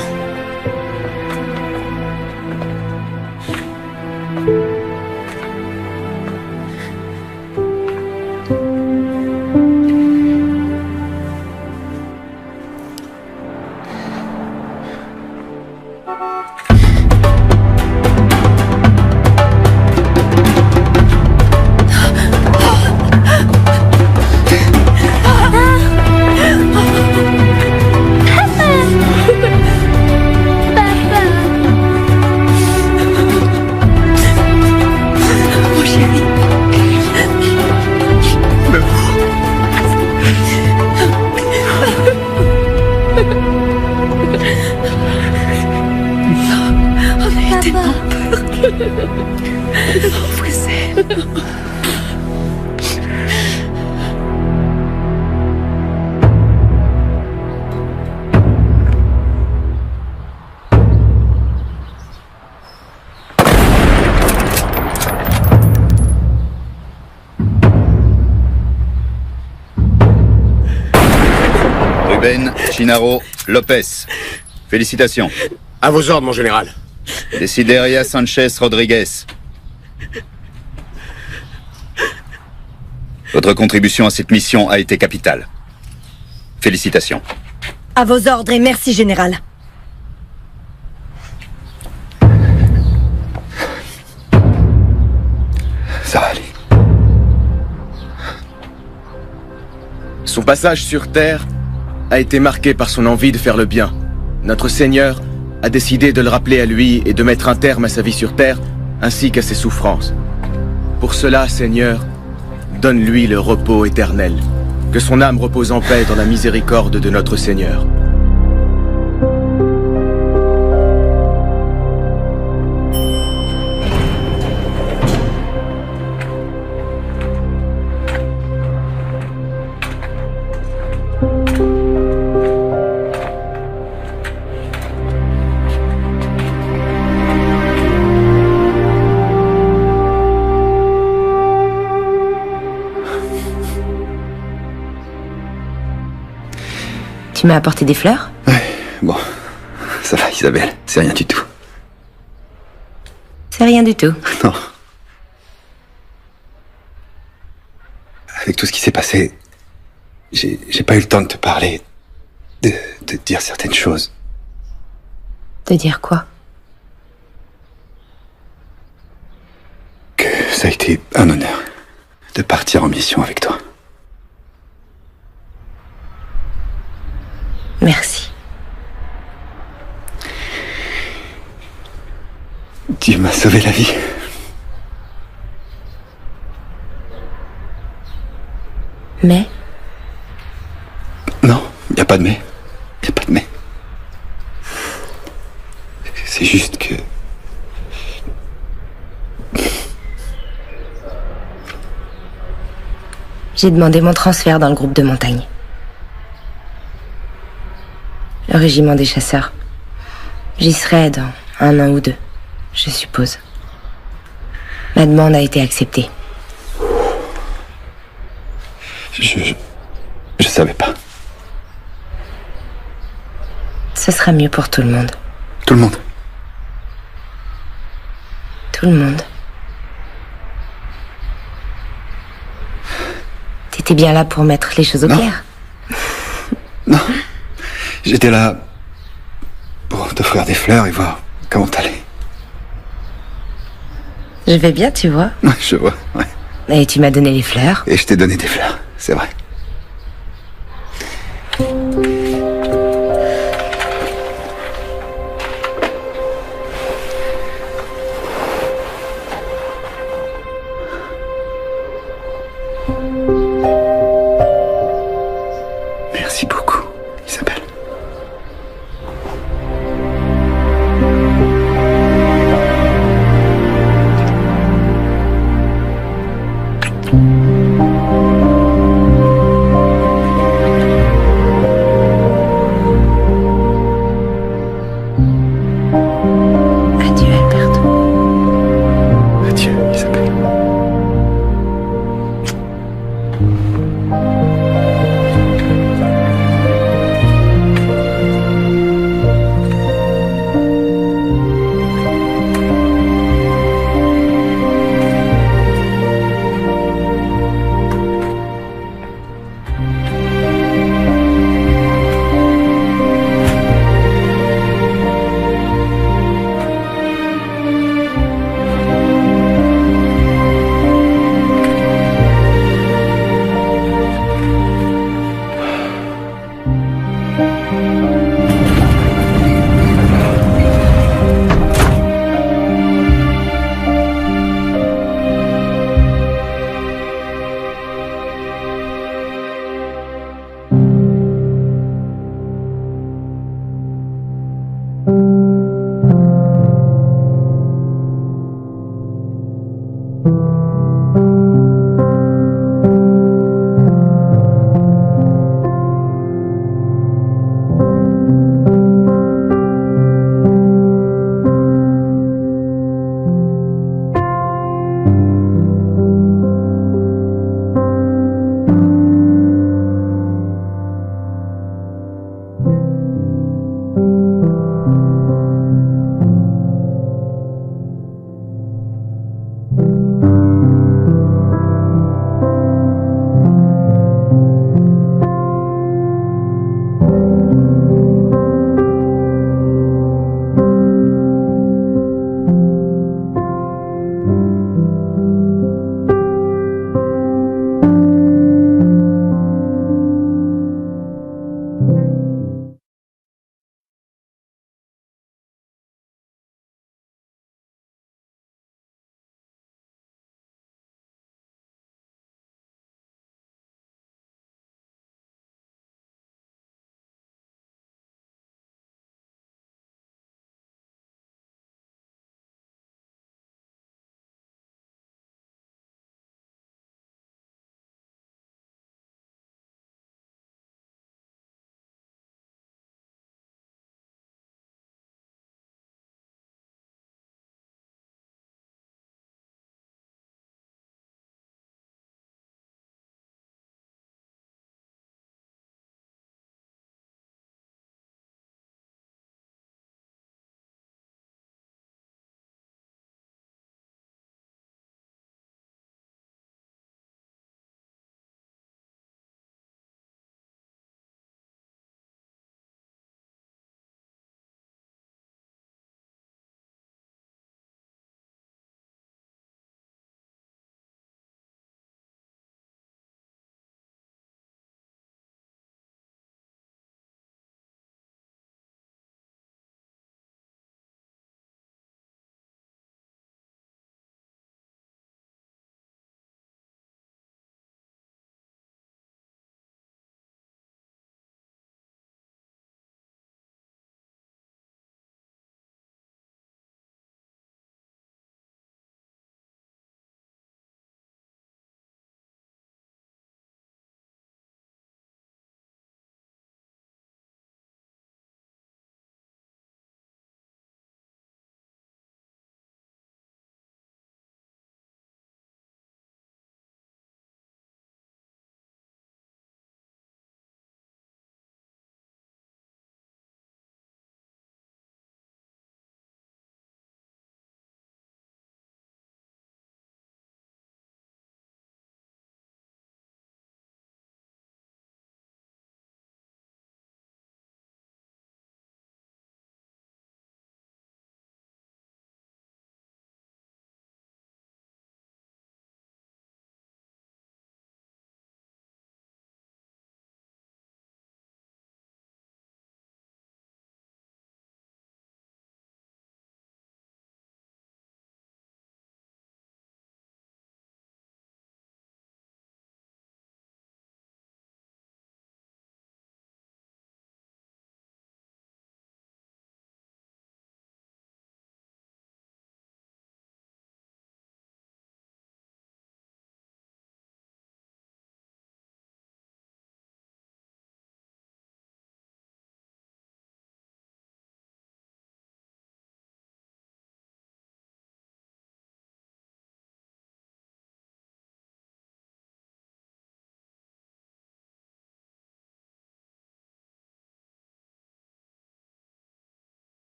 Ruben Chinaro Lopez. Félicitations. À vos ordres, mon général. Desideria Sanchez Rodriguez. Votre contribution à cette mission a été capitale. Félicitations. À vos ordres et merci, général. Ça va aller. Son passage sur Terre a été marqué par son envie de faire le bien. Notre Seigneur a décidé de le rappeler à lui et de mettre un terme à sa vie sur Terre, ainsi qu'à ses souffrances. Pour cela, Seigneur, donne-lui le repos éternel. Que son âme repose en paix dans la miséricorde de notre Seigneur. Tu m'as apporté des fleurs? Ouais, bon. Ça va, Isabelle, c'est rien du tout. C'est rien du tout. Non. Avec tout ce qui s'est passé, j'ai pas eu le temps de te parler, de te dire certaines choses. De dire quoi? Que ça a été un honneur de partir en mission avec toi. Merci. Tu m'as sauvé la vie. Mais? Non, y a pas de mais. Y a pas de mais. C'est juste que... J'ai demandé mon transfert dans le groupe de montagne. Le régiment des chasseurs. J'y serai dans 1 an ou 2, je suppose. Ma demande a été acceptée. Je savais pas. Ce sera mieux pour tout le monde. Tout le monde. Tout le monde. T'étais bien là pour mettre les choses au clair. Non. J'étais là pour t'offrir des fleurs et voir comment t'allais. Je vais bien, tu vois. Je vois, ouais. Et tu m'as donné les fleurs. Et je t'ai donné des fleurs, c'est vrai.